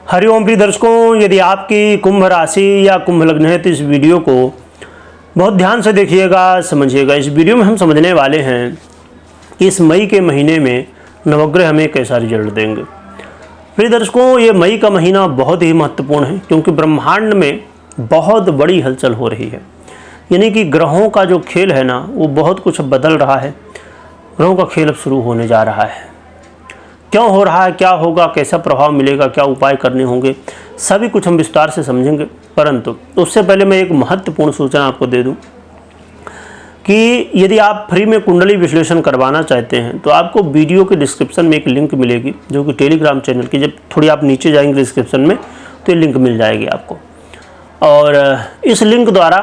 हरिओम प्रिय दर्शकों, यदि आपकी कुंभ राशि या कुंभ लग्न है तो इस वीडियो को बहुत ध्यान से देखिएगा, समझिएगा। इस वीडियो में हम समझने वाले हैं कि इस मई के महीने में नवग्रह हमें कैसा रिजल्ट देंगे। प्रिय दर्शकों, ये मई का महीना बहुत ही महत्वपूर्ण है क्योंकि ब्रह्मांड में बहुत बड़ी हलचल हो रही है। यानी कि ग्रहों का जो खेल है ना, वो बहुत कुछ बदल रहा है। ग्रहों का खेल अब शुरू होने जा रहा है। क्यों हो रहा है, क्या होगा, कैसा प्रभाव मिलेगा, क्या उपाय करने होंगे, सभी कुछ हम विस्तार से समझेंगे। परंतु उससे पहले मैं एक महत्वपूर्ण सूचना आपको दे दूं कि यदि आप फ्री में कुंडली विश्लेषण करवाना चाहते हैं तो आपको वीडियो के डिस्क्रिप्शन में एक लिंक मिलेगी, जो कि टेलीग्राम चैनल की। जब थोड़ी आप नीचे जाएंगे डिस्क्रिप्शन में तो ये लिंक मिल जाएगी आपको, और इस लिंक द्वारा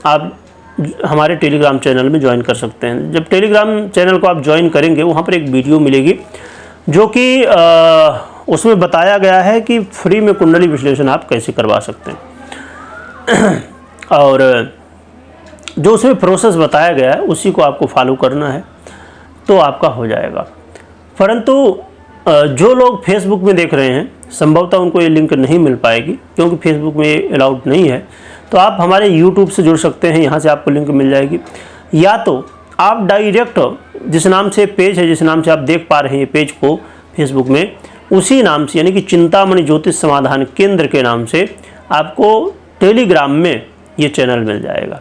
आप हमारे टेलीग्राम चैनल में ज्वाइन कर सकते हैं। जब टेलीग्राम चैनल को आप ज्वाइन करेंगे, वहाँ पर एक वीडियो मिलेगी जो कि उसमें बताया गया है कि फ्री में कुंडली विश्लेषण आप कैसे करवा सकते हैं और जो उसमें प्रोसेस बताया गया है उसी को आपको फॉलो करना है तो आपका हो जाएगा। परंतु जो लोग फेसबुक में देख रहे हैं, संभवतः उनको ये लिंक नहीं मिल पाएगी क्योंकि फेसबुक में अलाउड नहीं है। तो आप हमारे यूट्यूब से जुड़ सकते हैं, यहाँ से आपको लिंक मिल जाएगी। या तो आप डायरेक्ट जिस नाम से पेज है, जिस नाम से आप देख पा रहे हैं पेज को फेसबुक में, उसी नाम से यानी कि चिंतामणि ज्योतिष समाधान केंद्र के नाम से आपको टेलीग्राम में ये चैनल मिल जाएगा।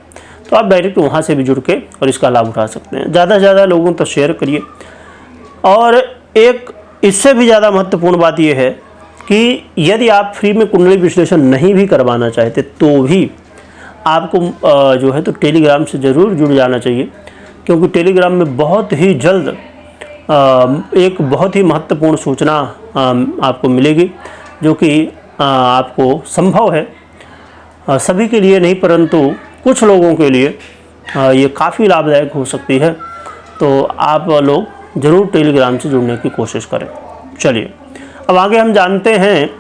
तो आप डायरेक्ट वहाँ से भी जुड़ के और इसका लाभ उठा सकते हैं। ज़्यादा से ज़्यादा लोगों तक शेयर करिए। और एक इससे भी ज़्यादा महत्वपूर्ण बात यह है कि यदि आप फ्री में कुंडली विश्लेषण नहीं भी करवाना चाहते तो भी आपको जो है तो टेलीग्राम से ज़रूर जुड़ जाना चाहिए, क्योंकि टेलीग्राम में बहुत ही जल्द एक बहुत ही महत्वपूर्ण सूचना आपको मिलेगी, जो कि आपको संभव है सभी के लिए नहीं, परंतु कुछ लोगों के लिए ये काफ़ी लाभदायक हो सकती है। तो आप लोग ज़रूर टेलीग्राम से जुड़ने की कोशिश करें। चलिए अब आगे हम जानते हैं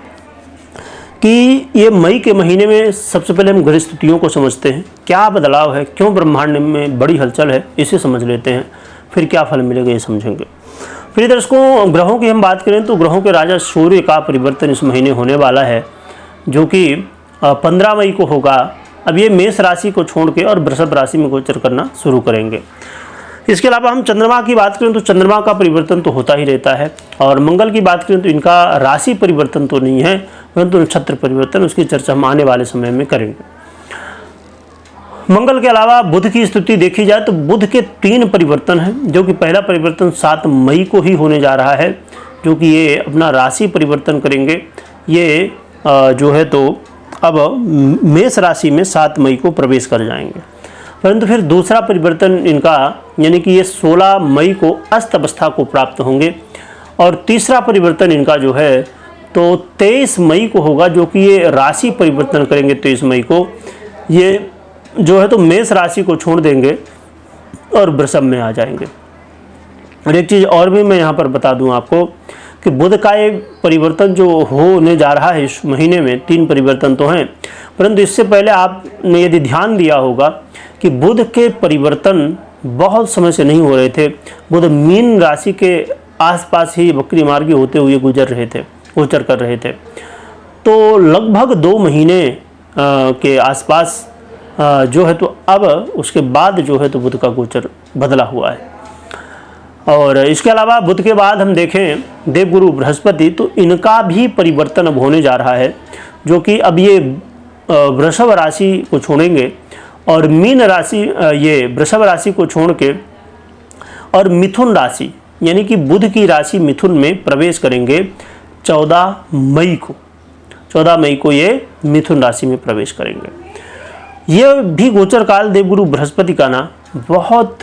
कि ये मई के महीने में सबसे पहले हम ग्रह स्थितियों को समझते हैं। क्या बदलाव है, क्यों ब्रह्मांड में बड़ी हलचल है, इसे समझ लेते हैं, फिर क्या फल मिलेगा ये समझेंगे। प्रिय दर्शकों, ग्रहों की हम बात करें तो ग्रहों के राजा सूर्य का परिवर्तन इस महीने होने वाला है, जो कि 15 मई को होगा। अब ये मेष राशि को छोड़ के और वृषभ राशि में गोचर करना शुरू करेंगे। इसके अलावा हम चंद्रमा की बात करें तो चंद्रमा का परिवर्तन तो होता ही रहता है, और मंगल की बात करें तो इनका राशि परिवर्तन तो नहीं है, परंतु नक्षत्र परिवर्तन, उसकी चर्चा हम आने वाले समय में करेंगे। मंगल के अलावा बुध की स्थिति देखी जाए तो बुध के 3 परिवर्तन हैं, जो कि पहला परिवर्तन 7 मई को ही होने जा रहा है, जो कि ये अपना राशि परिवर्तन करेंगे। ये जो है तो अब मेष राशि में 7 मई को प्रवेश कर जाएंगे। परंतु फिर दूसरा परिवर्तन इनका यानी कि ये 16 मई को अस्त अवस्था को प्राप्त होंगे, और तीसरा परिवर्तन इनका जो है तो 23 मई को होगा, जो कि ये राशि परिवर्तन करेंगे। 23 मई को ये जो है तो मेष राशि को छोड़ देंगे और वृषभ में आ जाएंगे। और एक चीज़ और भी मैं यहाँ पर बता दूँ आपको कि बुध का ये परिवर्तन जो होने जा रहा है इस महीने में, 3 परिवर्तन तो हैं, परंतु इससे पहले आपने यदि ध्यान दिया होगा कि बुध के परिवर्तन बहुत समय से नहीं हो रहे थे। बुध मीन राशि के आसपास ही वक्री मार्गी होते हुए गोचर कर रहे थे। तो लगभग 2 महीने के आसपास जो है तो अब उसके बाद जो है तो बुध का गोचर बदला हुआ है। और इसके अलावा बुध के बाद हम देखें देवगुरु बृहस्पति, तो इनका भी परिवर्तन अब होने जा रहा है, जो कि अब ये वृषभ राशि को छोड़ेंगे और मीन राशि, ये वृषभ राशि को छोड़ के और मिथुन राशि यानी कि बुध की राशि मिथुन में प्रवेश करेंगे 14 मई को। 14 मई को ये मिथुन राशि में प्रवेश करेंगे। ये भी गोचर काल देवगुरु बृहस्पति का ना बहुत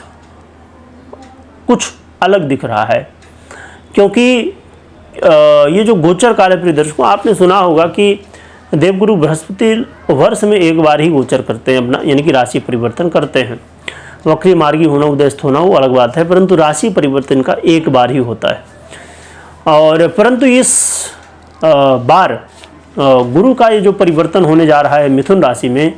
कुछ अलग दिख रहा है, क्योंकि ये जो गोचर काल है प्रिय दर्शकों, आपने सुना होगा कि देवगुरु बृहस्पति वर्ष में एक बार ही गोचर करते हैं अपना, यानी कि राशि परिवर्तन करते हैं। वक्री मार्गी होना, उदयस्थ होना वो अलग बात है, परंतु राशि परिवर्तन का एक बार ही होता है। और परंतु इस बार गुरु का ये जो परिवर्तन होने जा रहा है मिथुन राशि में,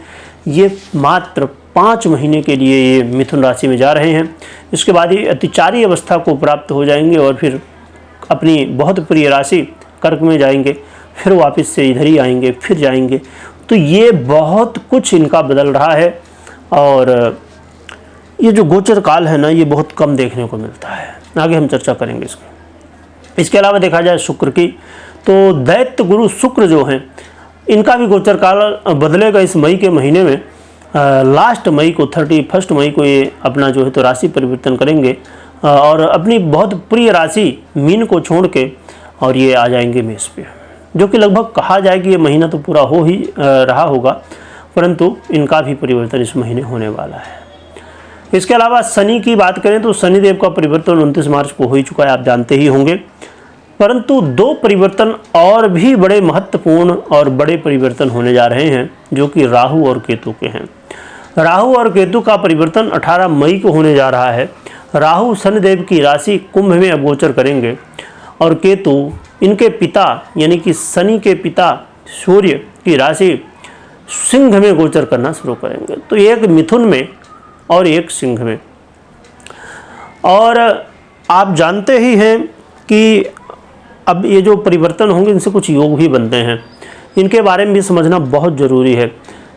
ये मात्र 5 महीने के लिए ये मिथुन राशि में जा रहे हैं। इसके बाद ये अतिचारी अवस्था को प्राप्त हो जाएंगे और फिर अपनी बहुत प्रिय राशि कर्क में जाएंगे। फिर वापस से इधर ही आएंगे, फिर जाएंगे। तो ये बहुत कुछ इनका बदल रहा है। और ये जो गोचर काल है ना, ये बहुत कम देखने को मिलता है। आगे हम चर्चा करेंगे इसके अलावा देखा जाए शुक्र की, तो दैत्य गुरु शुक्र जो हैं, इनका भी गोचर काल बदलेगा इस मई के महीने में। लास्ट मई को 31 मई को ये अपना जो है तो राशि परिवर्तन करेंगे और अपनी बहुत प्रिय राशि मीन को छोड़ के और ये आ जाएंगे मेष पे, जो कि लगभग कहा जाए कि ये महीना तो पूरा हो ही रहा होगा, परंतु इनका भी परिवर्तन इस महीने होने वाला है। इसके अलावा शनि की बात करें तो शनिदेव का परिवर्तन 29 मार्च को हो ही चुका है, आप जानते ही होंगे। परंतु 2 परिवर्तन और भी बड़े महत्वपूर्ण और बड़े परिवर्तन होने जा रहे हैं, जो कि राहु और केतु के हैं। राहु और केतु का परिवर्तन 18 मई को होने जा रहा है। राहु शनिदेव की राशि कुंभ में अब गोचर करेंगे और केतु इनके पिता यानी कि शनि के पिता सूर्य की राशि सिंह में गोचर करना शुरू करेंगे। तो एक मिथुन में और एक सिंह में। और आप जानते ही हैं कि अब ये जो परिवर्तन होंगे इनसे कुछ योग भी बनते हैं, इनके बारे में भी समझना बहुत ज़रूरी है,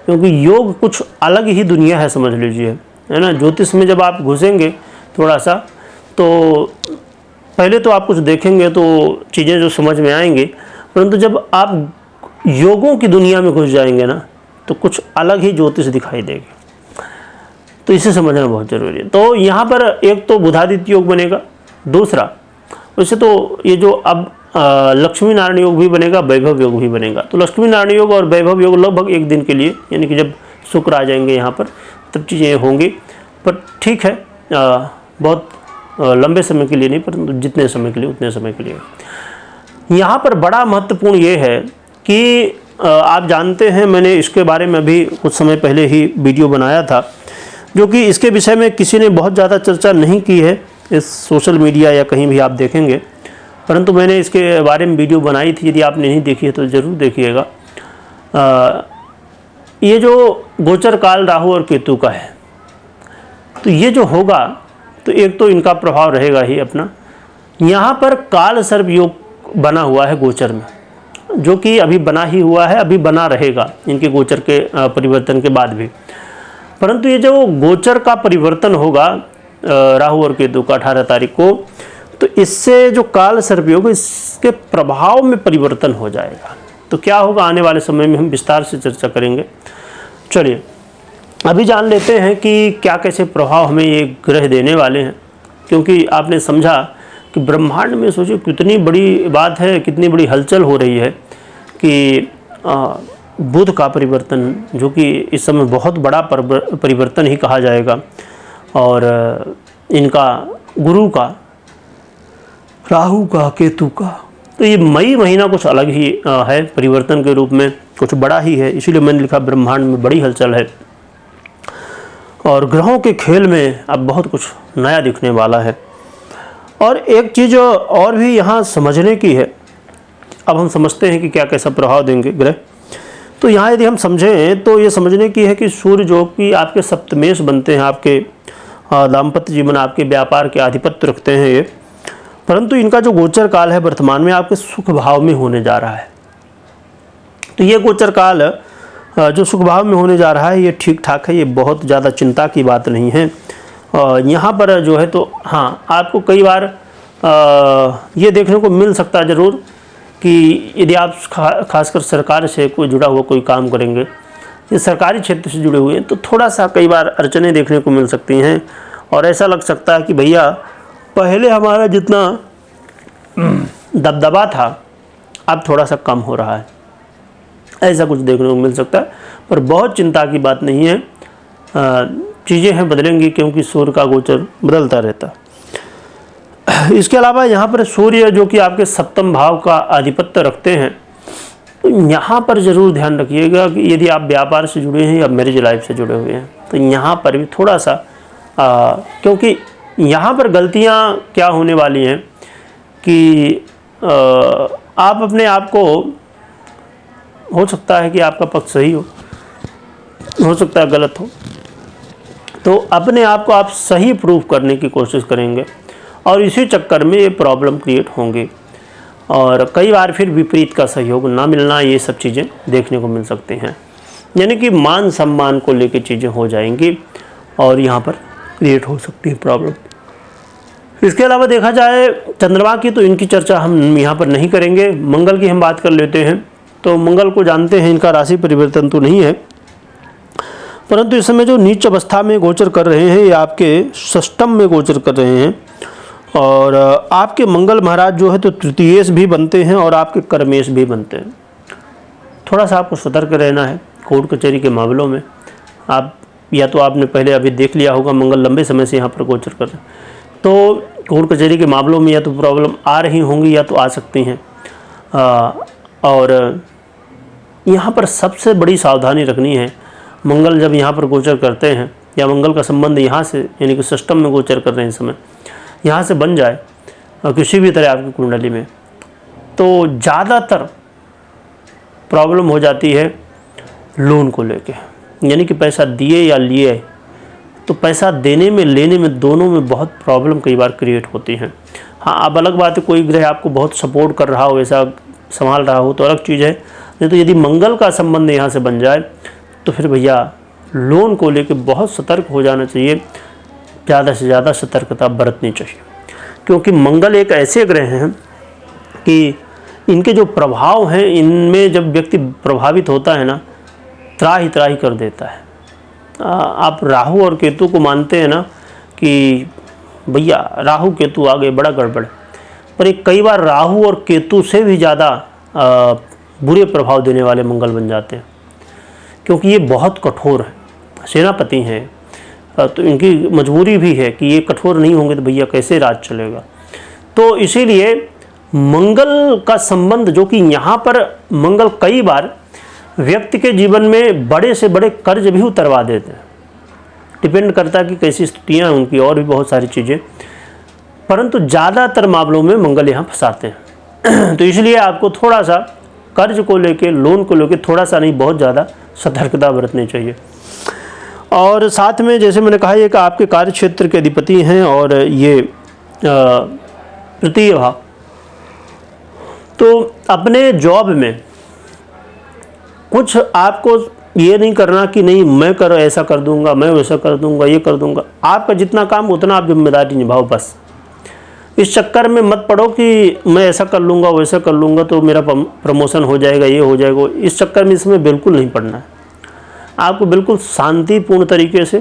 क्योंकि योग कुछ अलग ही दुनिया है, समझ लीजिए, है ना। ज्योतिष में जब आप घुसेंगे थोड़ा सा, तो पहले तो आप कुछ देखेंगे तो चीज़ें जो समझ में आएंगी, परंतु जब आप योगों की दुनिया में घुस जाएंगे ना, तो कुछ अलग ही ज्योतिष दिखाई देगी। तो इसे समझना बहुत ज़रूरी है। तो यहाँ पर एक तो बुधादित्य योग बनेगा, दूसरा वैसे तो ये जो अब लक्ष्मी नारायण योग भी बनेगा, वैभव योग भी बनेगा। तो लक्ष्मी नारायण योग और वैभव योग लगभग एक दिन के लिए, यानी कि जब शुक्र आ जाएंगे यहाँ पर तब चीज़ें होंगी। पर ठीक है, बहुत लंबे समय के लिए नहीं, परंतु जितने समय के लिए उतने समय के लिए। यहाँ पर बड़ा महत्वपूर्ण ये है कि आप जानते हैं, मैंने इसके बारे में भी कुछ समय पहले ही वीडियो बनाया था, जो कि इसके विषय में किसी ने बहुत ज़्यादा चर्चा नहीं की है इस सोशल मीडिया या कहीं भी आप देखेंगे, परंतु मैंने इसके बारे में वीडियो बनाई थी। यदि आपने नहीं देखी है तो ज़रूर देखिएगा। ये जो गोचर काल राहु और केतु का है, तो ये जो होगा तो एक तो इनका प्रभाव रहेगा ही अपना। यहाँ पर काल सर्प योग बना हुआ है गोचर में, जो कि अभी बना ही हुआ है, अभी बना रहेगा इनके गोचर के परिवर्तन के बाद भी। परंतु ये जो गोचर का परिवर्तन होगा राहु और केतु का 18 तारीख को, तो इससे जो काल सर्प योग इसके प्रभाव में परिवर्तन हो जाएगा। तो क्या होगा आने वाले समय में हम विस्तार से चर्चा करेंगे। चलिए अभी जान लेते हैं कि क्या कैसे प्रभाव हमें ये ग्रह देने वाले हैं, क्योंकि आपने समझा कि ब्रह्मांड में सोचिए कितनी बड़ी बात है, कितनी बड़ी हलचल हो रही है कि बुध का परिवर्तन, जो कि इस समय बहुत बड़ा परिवर्तन ही कहा जाएगा, और इनका गुरु का, राहु का, केतु का। तो ये मई महीना कुछ अलग ही है परिवर्तन के रूप में, कुछ बड़ा ही है। इसीलिए मैंने लिखा ब्रह्मांड में बड़ी हलचल है और ग्रहों के खेल में अब बहुत कुछ नया दिखने वाला है। और एक चीज़ और भी यहाँ समझने की है, अब हम समझते हैं कि क्या कैसा प्रभाव देंगे ग्रह। तो यहाँ यदि हम समझें तो ये समझने की है कि सूर्य जो कि आपके सप्तमेश बनते हैं, आपके दाम्पत्य जीवन, आपके व्यापार के आधिपत्य रखते हैं ये, परंतु इनका जो गोचर काल है वर्तमान में आपके सुख भाव में होने जा रहा है। तो ये गोचर काल जो सुख भाव में होने जा रहा है ये ठीक ठाक है, ये बहुत ज़्यादा चिंता की बात नहीं है। यहाँ पर जो है तो हाँ, आपको कई बार ये देखने को मिल सकता है ज़रूर कि यदि आप खासकर सरकार से कोई जुड़ा हुआ कोई काम करेंगे, ये सरकारी क्षेत्र से जुड़े हुए हैं, तो थोड़ा सा कई बार अड़चनें देखने को मिल सकती हैं और ऐसा लग सकता है कि भैया पहले हमारा जितना दबदबा था अब थोड़ा सा कम हो रहा है, ऐसा कुछ देखने को मिल सकता है। पर बहुत चिंता की बात नहीं है, चीज़ें हैं बदलेंगी, क्योंकि सूर्य का गोचर बदलता रहता है। इसके अलावा यहाँ पर सूर्य जो कि आपके सप्तम भाव का आधिपत्य रखते हैं, तो यहाँ पर ज़रूर ध्यान रखिएगा कि यदि आप व्यापार से जुड़े हैं या मैरिज लाइफ से जुड़े हुए हैं तो यहाँ पर भी थोड़ा सा क्योंकि यहाँ पर गलतियाँ क्या होने वाली हैं कि आप अपने आप को, हो सकता है कि आपका पक्ष सही हो सकता है गलत हो, तो अपने आप को आप सही प्रूफ करने की कोशिश करेंगे और इसी चक्कर में ये प्रॉब्लम क्रिएट होंगी। और कई बार फिर विपरीत का सहयोग ना मिलना, ये सब चीज़ें देखने को मिल सकती हैं। यानी कि मान सम्मान को लेकर चीज़ें हो जाएंगी और यहाँ पर क्रिएट हो सकती है प्रॉब्लम। इसके अलावा देखा जाए चंद्रमा की, तो इनकी चर्चा हम यहाँ पर नहीं करेंगे। मंगल की हम बात कर लेते हैं। तो मंगल को जानते हैं, इनका राशि परिवर्तन तो नहीं है, परंतु इस समय जो नीच अवस्था में गोचर कर रहे हैं, ये आपके षष्टम में गोचर कर रहे हैं। और आपके मंगल महाराज जो है तो तृतीयेश भी बनते हैं और आपके कर्मेश भी बनते हैं। थोड़ा सा आपको सतर्क रहना है कोर्ट कचहरी के मामलों में। आप या तो आपने पहले अभी देख लिया होगा, मंगल लंबे समय से यहाँ पर गोचर कर रहे हैं, तो कोर्ट कचहरी के मामलों में या तो प्रॉब्लम आ रही होंगी या तो आ सकती हैं। और यहाँ पर सबसे बड़ी सावधानी रखनी है, मंगल जब यहाँ पर गोचर करते हैं या मंगल का संबंध यहाँ से यानी कि सिस्टम में गोचर कर रहे हैं इस समय, यहाँ से बन जाए किसी भी तरह आपकी कुंडली में, तो ज़्यादातर प्रॉब्लम हो जाती है लोन को लेके। यानी कि पैसा दिए या लिए, तो पैसा देने में लेने में दोनों में बहुत प्रॉब्लम कई बार क्रिएट होती हैं। हाँ, अब अलग बात है कोई ग्रह आपको बहुत सपोर्ट कर रहा हो, ऐसा संभाल रहा हो तो अलग चीज़ है। नहीं तो यदि मंगल का संबंध यहाँ से बन जाए तो फिर भैया लोन को लेके बहुत सतर्क हो जाना चाहिए, ज़्यादा से ज़्यादा सतर्कता बरतनी चाहिए। क्योंकि मंगल एक ऐसे ग्रह हैं कि इनके जो प्रभाव हैं, इनमें जब व्यक्ति प्रभावित होता है ना, त्राही त्राही कर देता है। आप राहु और केतु को मानते हैं ना कि भैया राहु केतु आ गए, बड़ा गड़बड़, पर एक कई बार राहु और केतु से भी ज़्यादा बुरे प्रभाव देने वाले मंगल बन जाते हैं। क्योंकि ये बहुत कठोर है, सेनापति हैं, तो इनकी मजबूरी भी है कि ये कठोर नहीं होंगे तो भैया कैसे राज चलेगा। तो इसीलिए मंगल का संबंध, जो कि यहाँ पर मंगल कई बार व्यक्ति के जीवन में बड़े से बड़े कर्ज भी उतरवा देते हैं। डिपेंड करता है कि कैसी स्थितियाँ हैं उनकी, और भी बहुत सारी चीज़ें, परंतु ज़्यादातर मामलों में मंगल यहाँ फंसाते हैं। तो इसलिए आपको थोड़ा सा कर्ज को लेके, लोन को लेके थोड़ा सा नहीं बहुत ज़्यादा सतर्कता बरतनी चाहिए। और साथ में जैसे मैंने कहा, ये कि आपके कार्य क्षेत्र के अधिपति हैं और ये तृतीय भाव, तो अपने जॉब में कुछ आपको ये नहीं करना कि नहीं मैं ऐसा कर दूंगा, मैं वैसा कर दूंगा, ये कर दूंगा। आपका जितना काम उतना आप जिम्मेदारी निभाओ बस। इस चक्कर में मत पड़ो कि मैं ऐसा कर लूँगा, वैसा कर लूँगा तो मेरा प्रमोशन हो जाएगा, ये हो जाएगा। इस चक्कर में इसमें बिल्कुल नहीं पड़ना है। आपको बिल्कुल शांतिपूर्ण तरीके से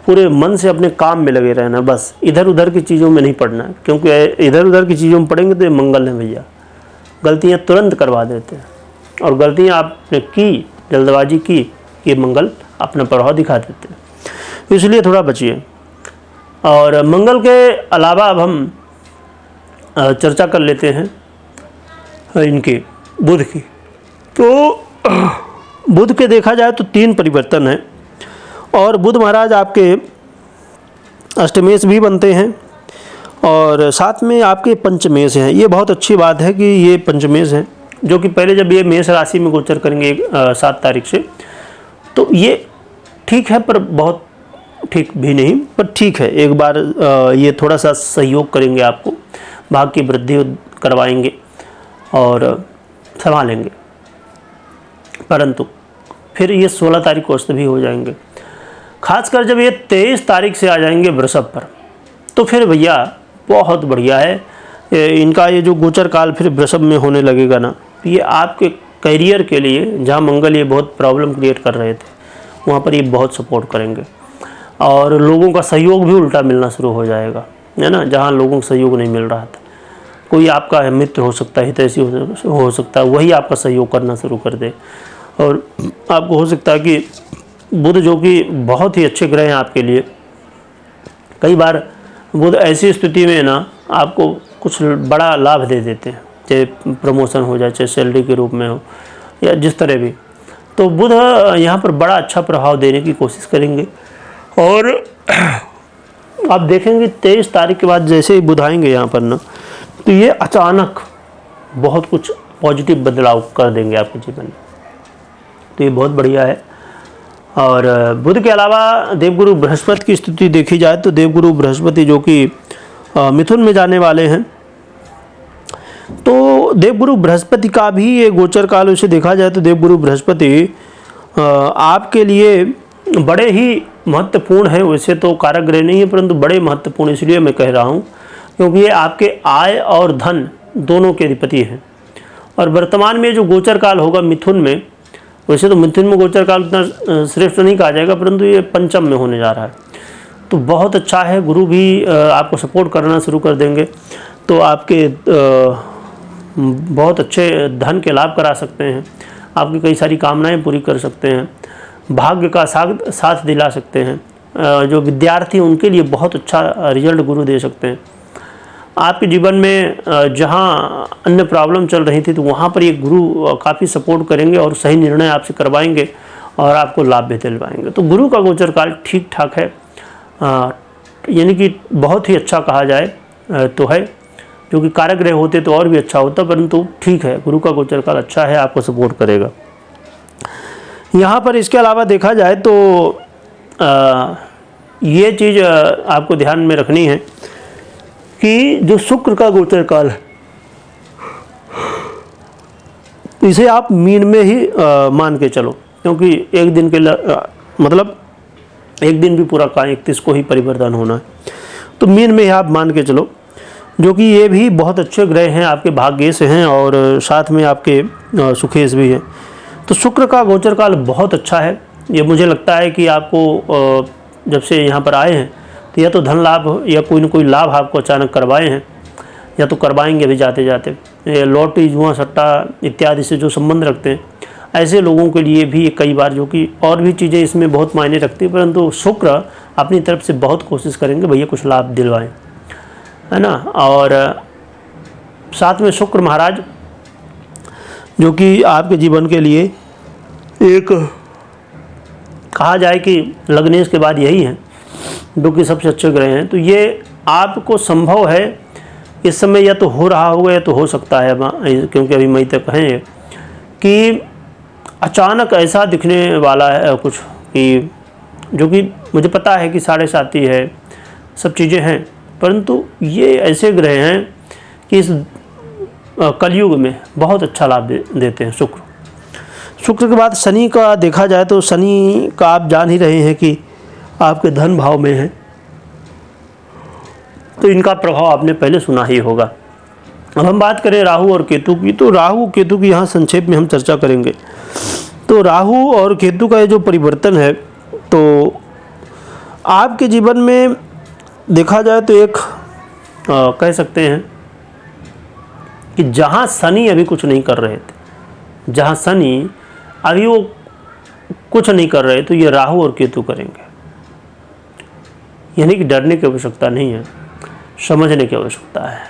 पूरे मन से अपने काम में लगे रहना, बस इधर उधर की चीज़ों में नहीं पड़ना है। क्योंकि इधर उधर की चीज़ों में पड़ेंगे तो ये मंगल है भैया, गलतियाँ तुरंत करवा देते हैं। और गलतियाँ आपने की, जल्दबाजी की, ये मंगल अपना प्रभाव दिखा देते हैं। इसलिए थोड़ा बचिए। और मंगल के अलावा अब हम चर्चा कर लेते हैं इनके बुध की। तो बुध के देखा जाए तो 3 परिवर्तन हैं, और बुध महाराज आपके अष्टमेश भी बनते हैं और साथ में आपके पंचमेश हैं। ये बहुत अच्छी बात है कि ये पंचमेश हैं, जो कि पहले जब ये मेष राशि में गोचर करेंगे 7 तारीख से, तो ये ठीक है, पर बहुत ठीक भी नहीं, पर ठीक है। एक बार ये थोड़ा सा सहयोग करेंगे, आपको भाग की वृद्धि करवाएंगे और संभालेंगे। परंतु फिर ये 16 तारीख को अस्त भी हो जाएंगे। खासकर जब ये 23 तारीख से आ जाएंगे वृषभ पर, तो फिर भैया बहुत बढ़िया है। इनका ये जो गोचर काल फिर वृषभ में होने लगेगा ना, ये आपके करियर के लिए, जहाँ मंगल ये बहुत प्रॉब्लम क्रिएट कर रहे थे, वहाँ पर ये बहुत सपोर्ट करेंगे। और लोगों का सहयोग भी उल्टा मिलना शुरू हो जाएगा, है ना। जहाँ लोगों का सहयोग नहीं मिल रहा था, कोई आपका मित्र हो सकता है, हितैषी हो सकता है, वही आपका सहयोग करना शुरू कर दे। और आपको हो सकता है कि बुध, जो कि बहुत ही अच्छे ग्रह हैं आपके लिए, कई बार बुध ऐसी स्थिति में ना आपको कुछ बड़ा लाभ दे देते हैं, चाहे प्रमोशन हो जाए, चाहे सैलरी के रूप में हो, या जिस तरह भी। तो बुध यहाँ पर बड़ा अच्छा प्रभाव देने की कोशिश करेंगे। और आप देखेंगे 23 तारीख के बाद जैसे ही बुध आएंगे यहाँ पर ना, तो ये अचानक बहुत कुछ पॉजिटिव बदलाव कर देंगे आपके जीवन में। तो ये बहुत बढ़िया है। और बुध के अलावा देवगुरु बृहस्पति की स्थिति देखी जाए तो देवगुरु बृहस्पति जो कि मिथुन में जाने वाले हैं, तो देवगुरु बृहस्पति का भी ये गोचर काल से देखा जाए तो देवगुरु बृहस्पति आपके लिए बड़े ही महत्वपूर्ण है। वैसे तो कारक ग्रह नहीं है, परंतु बड़े महत्वपूर्ण इसलिए मैं कह रहा हूँ क्योंकि ये आपके आय और धन दोनों के अधिपति हैं। और वर्तमान में जो गोचर काल होगा मिथुन में, वैसे तो मिथुन में गोचर काल उतना श्रेष्ठ नहीं कहा जाएगा, परंतु ये पंचम में होने जा रहा है, तो बहुत अच्छा है। गुरु भी आपको सपोर्ट करना शुरू कर देंगे, तो आपके बहुत अच्छे धन के लाभ करा सकते हैं, आपकी कई सारी कामनाएं पूरी कर सकते हैं, भाग्य का साथ दिला सकते हैं। जो विद्यार्थी उनके लिए बहुत अच्छा रिजल्ट गुरु दे सकते हैं। आपके जीवन में जहाँ अन्य प्रॉब्लम चल रही थी तो वहाँ पर ये गुरु काफ़ी सपोर्ट करेंगे और सही निर्णय आपसे करवाएंगे और आपको लाभ भी दिलवाएंगे। तो गुरु का गोचर काल ठीक ठाक है, यानी कि बहुत ही अच्छा कहा जाए तो है, क्योंकि कारक ग्रह होते तो और भी अच्छा होता, परंतु ठीक है, गुरु का गोचर काल अच्छा है, आपको सपोर्ट करेगा। यहाँ पर इसके अलावा देखा जाए तो ये चीज़ आपको ध्यान में रखनी है कि जो शुक्र का गोचर काल है इसे आप मीन में ही मान के चलो, क्योंकि एक दिन के मतलब एक दिन भी पूरा का 31 को ही परिवर्तन होना है, तो मीन में ही आप मान के चलो, जो कि ये भी बहुत अच्छे ग्रह हैं, आपके भाग्य से हैं और साथ में आपके सुखेश भी हैं। तो शुक्र का गोचर काल बहुत अच्छा है। ये मुझे लगता है कि आपको जब से यहाँ पर आए हैं तो या तो धन लाभ या कोई न कोई लाभ आपको अचानक करवाए हैं या तो करवाएंगे भी जाते जाते। लॉटरी, जुआ, सट्टा इत्यादि से जो संबंध रखते हैं ऐसे लोगों के लिए भी कई बार, जो कि और भी चीज़ें इसमें बहुत मायने रखती हैं, परंतु शुक्र अपनी तरफ से बहुत कोशिश करेंगे भैया कुछ लाभ दिलवाएं, है ना। और साथ में शुक्र महाराज जो कि आपके जीवन के लिए एक कहा जाए कि लग्नेश के बाद यही है जो कि सबसे अच्छे ग्रह हैं। तो ये आपको संभव है इस समय, या तो हो रहा होगा या तो हो सकता है, क्योंकि अभी मई तक हैं, कि अचानक ऐसा दिखने वाला है कुछ कि जो कि मुझे पता है कि 7.5 है, सब चीज़ें हैं, परंतु ये ऐसे ग्रह हैं कि इस कलयुग में बहुत अच्छा लाभ देते हैं। शुक्र के बाद शनि का देखा जाए तो शनि का आप जान ही रहे हैं कि आपके धन भाव में है, तो इनका प्रभाव आपने पहले सुना ही होगा। अब हम बात करें राहु और केतु की, तो राहु केतु की यहाँ संक्षेप में हम चर्चा करेंगे। तो राहु और केतु का ये जो परिवर्तन है, तो आपके जीवन में देखा जाए तो एक कह सकते हैं कि जहाँ शनि अभी कुछ नहीं कर रहे थे, जहाँ शनि अभी वो कुछ नहीं कर रहे, तो ये राहु और केतु करेंगे। यानी कि डरने की आवश्यकता नहीं है, समझने की आवश्यकता है।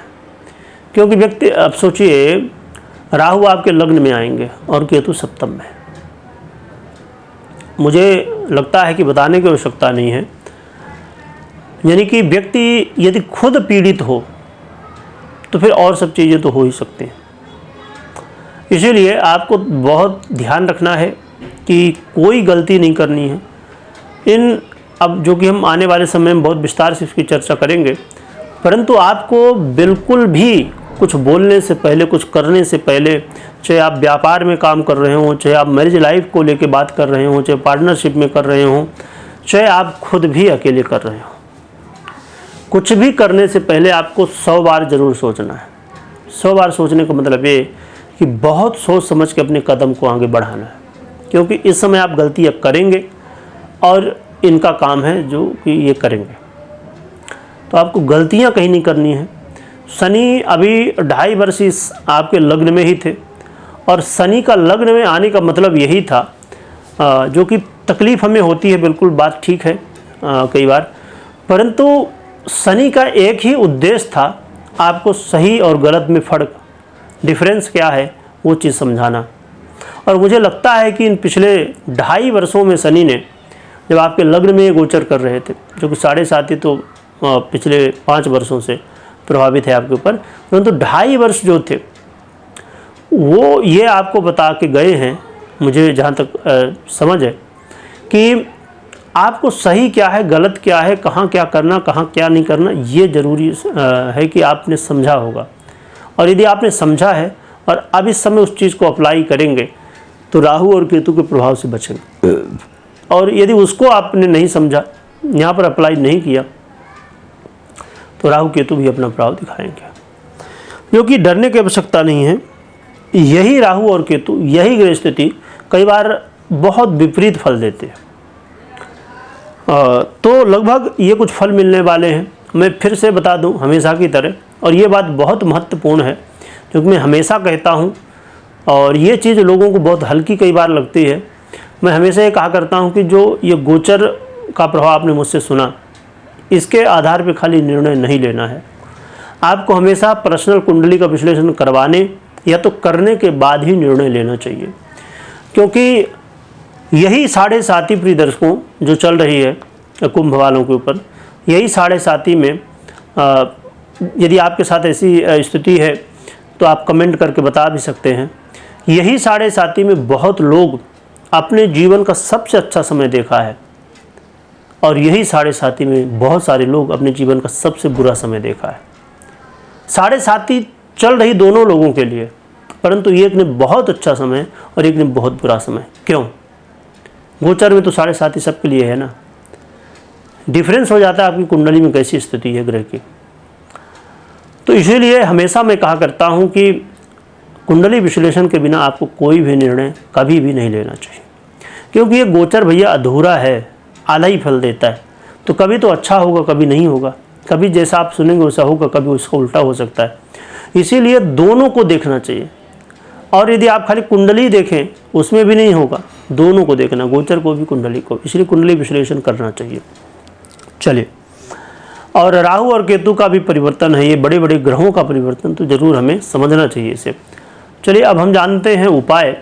क्योंकि व्यक्ति, अब सोचिए, राहु आपके लग्न में आएंगे और केतु सप्तम में। मुझे लगता है कि बताने की आवश्यकता नहीं है। यानी कि व्यक्ति यदि खुद पीड़ित हो तो फिर और सब चीज़ें तो हो ही सकती हैं। इसीलिए आपको बहुत ध्यान रखना है कि कोई गलती नहीं करनी है। अब जो कि हम आने वाले समय में बहुत विस्तार से इसकी चर्चा करेंगे, परंतु आपको बिल्कुल भी कुछ बोलने से पहले, कुछ करने से पहले, चाहे आप व्यापार में काम कर रहे हों, चाहे आप मैरिज लाइफ को लेकर बात कर रहे हों, चाहे पार्टनरशिप में कर रहे हों, चाहे आप खुद भी अकेले कर रहे हों, कुछ भी करने से पहले आपको 100 बार ज़रूर सोचना है। 100 बार सोचने का मतलब ये कि बहुत सोच समझ के अपने कदम को आगे बढ़ाना है, क्योंकि इस समय आप गलतियाँ करेंगे और इनका काम है जो कि ये करेंगे, तो आपको गलतियाँ कहीं नहीं करनी है। शनि अभी 2.5 वर्ष इस आपके लग्न में ही थे, और शनि का लग्न में आने का मतलब यही था, जो कि तकलीफ़ हमें होती है, बिल्कुल बात ठीक है कई बार, परंतु शनि का एक ही उद्देश्य था, आपको सही और गलत में फ़र्क, डिफरेंस क्या है वो चीज़ समझाना। और मुझे लगता है कि इन पिछले 2.5 वर्षों में शनि ने, जब आपके लग्न में गोचर कर रहे थे, जो कि 7.5 तो पिछले 5 वर्षों से प्रभावित है आपके ऊपर, परंतु 2.5 वर्ष जो थे वो ये आपको बता के गए हैं, मुझे जहाँ तक समझ है, कि आपको सही क्या है, गलत क्या है, कहाँ क्या करना, कहाँ क्या नहीं करना, ये ज़रूरी है कि आपने समझा होगा। और यदि आपने समझा है और अब इस समय उस चीज़ को अप्लाई करेंगे तो राहु और केतु के प्रभाव से बचेंगे। और यदि उसको आपने नहीं समझा, यहाँ पर अप्लाई नहीं किया, तो राहु केतु भी अपना प्रभाव दिखाएंगे। क्योंकि डरने की आवश्यकता नहीं है। यही राहु और केतु, यही ग्रह स्थिति कई बार बहुत विपरीत फल देते हैं। तो लगभग ये कुछ फल मिलने वाले हैं। मैं फिर से बता दूं हमेशा की तरह, और ये बात बहुत महत्वपूर्ण है क्योंकि मैं हमेशा कहता हूँ और ये चीज़ लोगों को बहुत हल्की कई बार लगती है। मैं हमेशा ये कहा करता हूँ कि जो ये गोचर का प्रभाव आपने मुझसे सुना, इसके आधार पर खाली निर्णय नहीं लेना है। आपको हमेशा पर्सनल कुंडली का विश्लेषण करवाने या तो करने के बाद ही निर्णय लेना चाहिए, क्योंकि यही 7.5 प्रिय दर्शकों जो चल रही है कुंभ वालों के ऊपर, यही 7.5 में यदि आपके साथ ऐसी स्थिति है तो आप कमेंट करके बता भी सकते हैं। यही 7.5 में बहुत लोग अपने जीवन का सबसे अच्छा समय देखा है और यही 7.5 में बहुत सारे लोग अपने जीवन का सबसे बुरा समय देखा है। 7.5 चल रही दोनों लोगों के लिए, परंतु एक ने बहुत अच्छा समय और एक ने बहुत बुरा समय। क्यों? गोचर में तो 7.5 सबके लिए है ना। डिफरेंस हो जाता है आपकी कुंडली में कैसी स्थिति है ग्रह की। तो इसीलिए हमेशा मैं कहा करता हूँ कि कुंडली विश्लेषण के बिना आपको कोई भी निर्णय कभी भी नहीं लेना चाहिए, क्योंकि ये गोचर भैया अधूरा है, आधा ही फल देता है। तो कभी तो अच्छा होगा, कभी नहीं होगा, कभी जैसा आप सुनेंगे वैसा होगा, कभी उसका उल्टा हो सकता है। इसीलिए दोनों को देखना चाहिए। और यदि आप खाली कुंडली देखें उसमें भी नहीं होगा, दोनों को देखना, गोचर को भी कुंडली को, इसलिए कुंडली विश्लेषण करना चाहिए। चलिए, और राहु और केतु का भी परिवर्तन है, ये बड़े बड़े ग्रहों का परिवर्तन, तो जरूर हमें समझना चाहिए इसे। चलिए अब हम जानते हैं उपाय।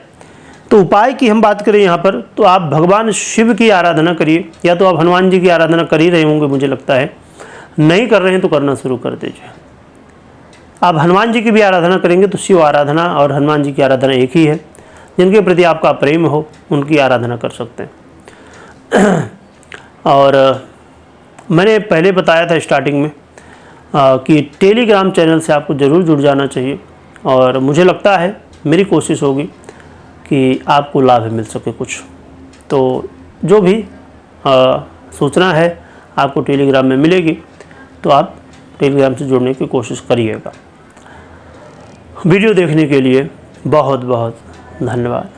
तो उपाय की हम बात करें यहाँ पर, तो आप भगवान शिव की आराधना करिए, या तो आप हनुमान जी की आराधना कर ही रहे होंगे मुझे लगता है, नहीं कर रहे हैं तो करना शुरू कर दीजिए। आप हनुमान जी की भी आराधना करेंगे तो शिव आराधना और हनुमान जी की आराधना एक ही है। जिनके प्रति आपका प्रेम हो उनकी आराधना कर सकते हैं। और मैंने पहले बताया था स्टार्टिंग में कि टेलीग्राम चैनल से आपको ज़रूर जुड़ जाना चाहिए, और मुझे लगता है मेरी कोशिश होगी कि आपको लाभ मिल सके कुछ। तो जो भी सूचना है आपको टेलीग्राम में मिलेगी, तो आप टेलीग्राम से जुड़ने की कोशिश करिएगा। वीडियो देखने के लिए बहुत बहुत धन्यवाद।